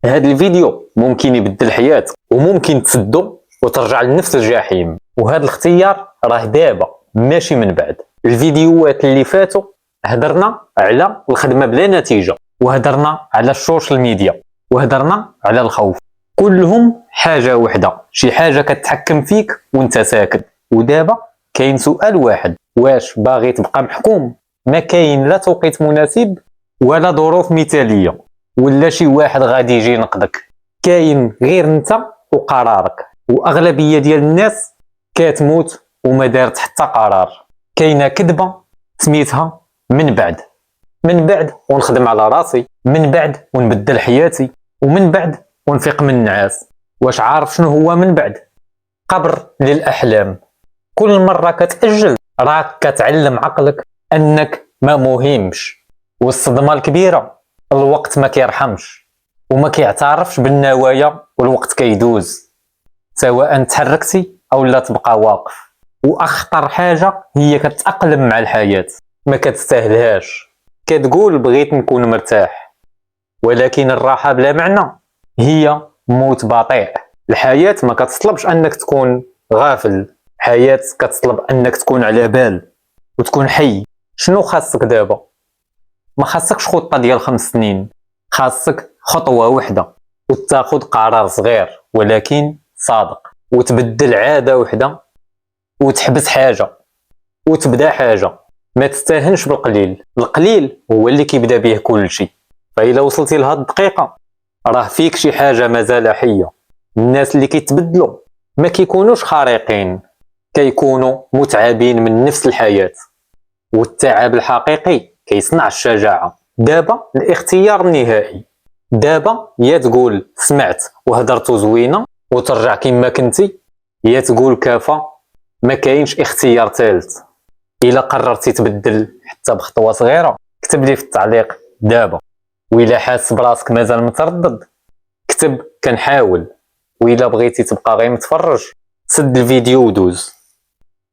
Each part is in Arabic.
هذا الفيديو ممكن يبدل حياتك وممكن تسدو وترجع لنفس الجحيم، وهذا الاختيار راه دابا ماشي من بعد. الفيديوهات اللي فاتوا هدرنا على الخدمة بلا نتيجة، وهدرنا على السوشيال ميديا، وهدرنا على الخوف، كلهم حاجة وحدة، شي حاجة كتحكم فيك وانت ساكت. ودابا كاين سؤال واحد، واش باغي تبقى محكوم؟ ما كاين لا توقيت مناسب ولا ظروف مثالية ولا شي واحد غادي يجي ينقذك، كاين غير انت وقرارك. واغلبية ديال الناس كتموت وما دارت حتى قرار. كاينه كذبه سميتها من بعد ونخدم على راسي، من بعد ونبدل حياتي، ومن بعد ونفيق من النعاس. واش عارف شنو هو من بعد؟ قبر للاحلام. كل مره كتاجل راك كتعلم عقلك انك ما مهمش. والصدمه الكبيره، الوقت ما كيرحمش وما كيعترفش بالنوايا، والوقت كيدوز سواء تحركتي او لا تبقى واقف. واخطر حاجه هي كتأقلم مع الحياه، ما كتستاهلهاش. كتقول بغيت نكون مرتاح، ولكن الراحه بلا معنى هي موت بطيء. الحياه ما كتطلبش انك تكون غافل، الحياه كتطلب انك تكون على بال وتكون حي. شنو خاصك دابا؟ ما خاصكش خطه ديال 5 سنين، خاصك خطوه واحده وتاخذ قرار صغير ولكن صادق، وتبدل عاده وحده، وتحبس حاجه وتبدا حاجه. ما تستهنش بالقليل، القليل هو اللي كيبدا به كل شيء. فإلا وصلتي لهاد الدقيقه راه فيك شي حاجه مازال حيه. الناس اللي كيتبدلوا ما كيكونوش خارقين، كيكونوا متعبين من نفس الحياه. والتعب الحقيقي كيصنع الشجاعه. دابا الاختيار النهائي، دابا يا تقول سمعت وهدرت زوينه وترجع كما كنتي، يا تقول كافى ما كاينش اختيار ثالث. الا قررتي تبدل حتى بخطوه صغيره كتب لي في التعليق دابا. وإلا حاس براسك مازال متردد كتب كنحاول. وإلا بغيتي تبقى غير متفرج سد الفيديو ودوز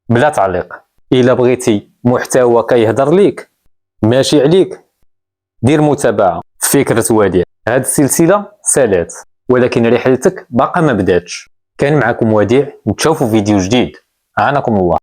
بلا تعليق. إلا بغيتي محتوى كيهضر ليك ماشي عليك دير متابعه في فكره وديع. هاد السلسله سالات ولكن رحلتك باقا ما بداتش. كان معكم وديع، نتشوفوا فيديو جديد. عانكم الله.